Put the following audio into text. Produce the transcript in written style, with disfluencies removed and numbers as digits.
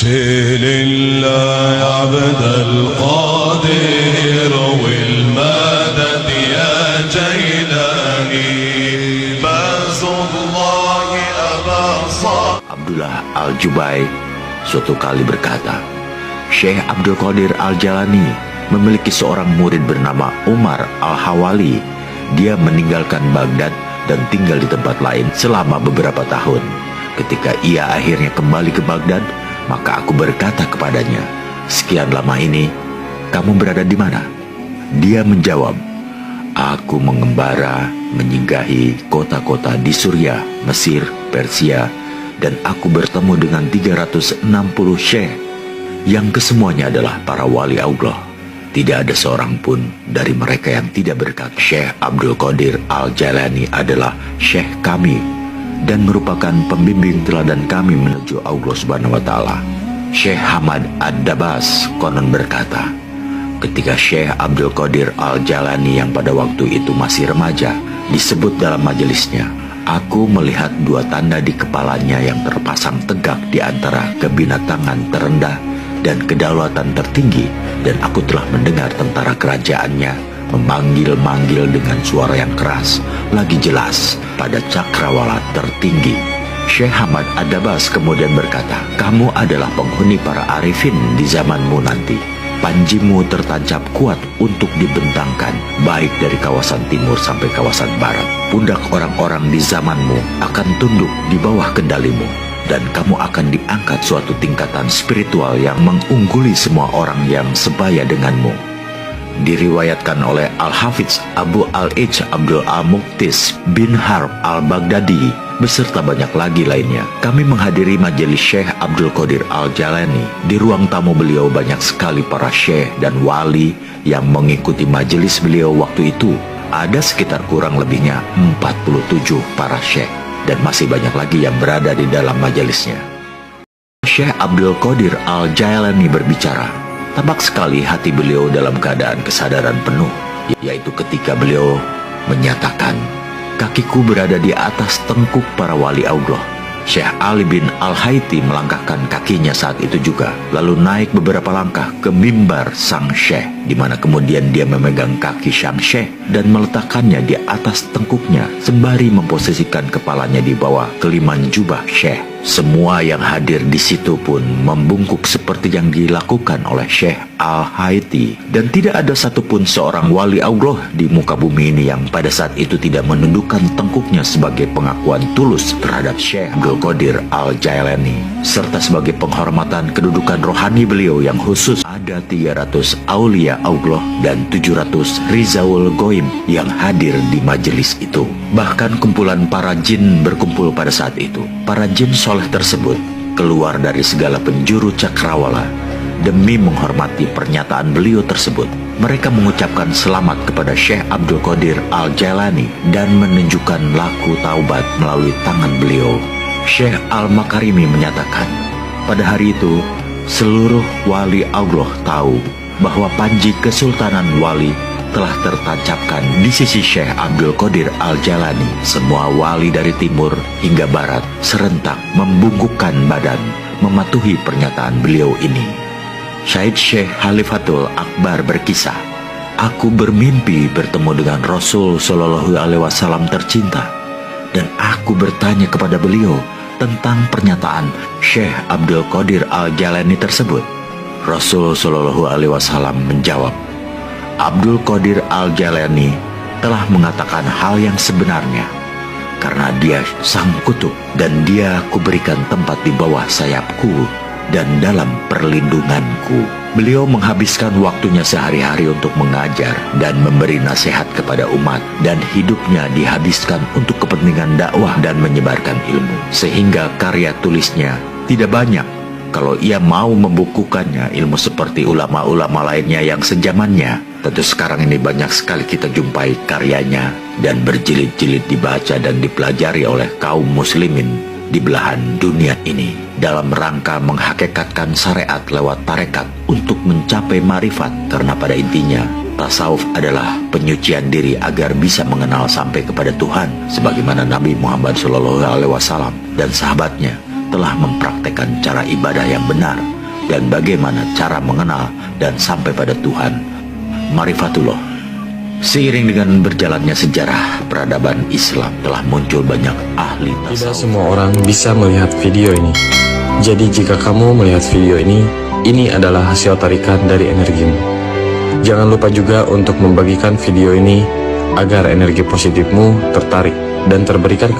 لله عبد القادر والمدد يا جيلاني باز الله أبا صالح. Abdullah Al-Jubai suatu kali berkata, Syekh Abdul Qadir Al-Jalani memiliki seorang murid bernama Umar Al-Hawali. Dia meninggalkan Baghdad dan tinggal di tempat lain selama beberapa tahun. Ketika ia akhirnya kembali ke Baghdad, maka aku berkata kepadanya, sekian lama ini, kamu berada di mana? Dia menjawab, aku mengembara, menyinggahi kota-kota di Suriah, Mesir, Persia, dan aku bertemu dengan 360 syekh, yang kesemuanya adalah para wali Allah. Tidak ada seorang pun dari mereka yang tidak berkata, Syekh Abdul Qadir Al-Jalani adalah syekh kami, dan merupakan pembimbing teladan kami menuju Allah Subhanahu wa Ta'ala. Syekh Hamad Ad-Dabas konon berkata, ketika Syekh Abdul Qadir Al-Jalani yang pada waktu itu masih remaja disebut dalam majelisnya, aku melihat dua tanda di kepalanya yang terpasang tegak di antara kebinatangan terendah dan kedaulatan tertinggi, dan aku telah mendengar tentara kerajaannya memanggil-manggil dengan suara yang keras lagi jelas pada cakrawala tertinggi. Syekh Hamad Ad-Dabas kemudian berkata, kamu adalah penghuni para arifin di zamanmu nanti. Panjimu tertancap kuat untuk dibentangkan, baik dari kawasan timur sampai kawasan barat. Pundak orang-orang di zamanmu akan tunduk di bawah kendalimu, dan kamu akan diangkat suatu tingkatan spiritual yang mengungguli semua orang yang sebaya denganmu. Diriwayatkan oleh Al-Hafidz Abu Al-Ij Abdul Al-Muqtis bin Harb Al-Baghdadi beserta banyak lagi lainnya. Kami menghadiri majelis Syekh Abdul Qadir Al-Jalani. Di ruang tamu beliau banyak sekali para syekh dan wali yang mengikuti majelis beliau waktu itu. Ada sekitar kurang lebihnya 47 para syekh, dan masih banyak lagi yang berada di dalam majelisnya. Syekh Abdul Qadir Al-Jalani berbicara. Tampak sekali hati beliau dalam keadaan kesadaran penuh, yaitu ketika beliau menyatakan, kakiku berada di atas tengkuk para wali Allah. Syekh Ali bin Al-Haiti melangkahkan kakinya saat itu juga, lalu naik beberapa langkah ke mimbar sang syekh, di mana kemudian dia memegang kaki sang syekh dan meletakkannya di atas tengkuknya, sembari memposisikan kepalanya di bawah keliman jubah syekh. Semua yang hadir di situ pun membungkuk seperti yang dilakukan oleh Syekh Al-Haiti, dan tidak ada satupun seorang wali Allah di muka bumi ini yang pada saat itu tidak menundukkan tengkuknya sebagai pengakuan tulus terhadap Syekh Abdul Qadir Al-Jalani, serta sebagai penghormatan kedudukan rohani beliau yang khusus. Ada 300 aulia Allah dan 700 Rizaul Goim yang hadir di majelis itu. Bahkan kumpulan para jin berkumpul pada saat itu. Para jin soleh tersebut keluar dari segala penjuru cakrawala demi menghormati pernyataan beliau tersebut. Mereka mengucapkan selamat kepada Syekh Abdul Qadir Al-Jalani dan menunjukkan laku taubat melalui tangan beliau. Syekh Al-Makarimi menyatakan, pada hari itu seluruh wali Allah tahu bahwa panji kesultanan wali telah tertancapkan di sisi Syekh Abdul Qadir Al-Jalani. Semua wali dari timur hingga barat serentak membungkukkan badan mematuhi pernyataan beliau ini. Syahid Syekh Khalifatul Akbar berkisah, aku bermimpi bertemu dengan Rasul Shallallahu Alaihi Wasallam tercinta, dan aku bertanya kepada beliau tentang pernyataan Syekh Abdul Qadir Al-Jalani tersebut. Rasul Shallallahu Alaihi Wasallam menjawab, Abdul Qadir Al-Jalani telah mengatakan hal yang sebenarnya, karena dia sang kutub dan dia kuberikan tempat di bawah sayapku dan dalam perlindunganku. Beliau menghabiskan waktunya sehari-hari untuk mengajar dan memberi nasihat kepada umat, dan hidupnya dihabiskan untuk kepentingan dakwah dan menyebarkan ilmu, sehingga karya tulisnya tidak banyak. Kalau ia mau membukukannya, ilmu seperti ulama-ulama lainnya yang sejamannya, tentu sekarang ini banyak sekali kita jumpai karyanya dan berjilid-jilid dibaca dan dipelajari oleh kaum muslimin di belahan dunia ini, dalam rangka menghakikatkan syariat lewat tarekat untuk mencapai marifat. Karena pada intinya tasawuf adalah penyucian diri agar bisa mengenal sampai kepada Tuhan, sebagaimana Nabi Muhammad SAW dan sahabatnya telah mempraktekkan cara ibadah yang benar dan bagaimana cara mengenal dan sampai pada Tuhan. Marifatullah. Seiring dengan berjalannya sejarah peradaban Islam, telah muncul banyak ahli Tidak tasawuf. semua orang bisa melihat video ini. Jadi jika kamu melihat video ini adalah hasil tarikan dari energimu. Jangan lupa juga untuk membagikan video ini agar energi positifmu tertarik dan terberikan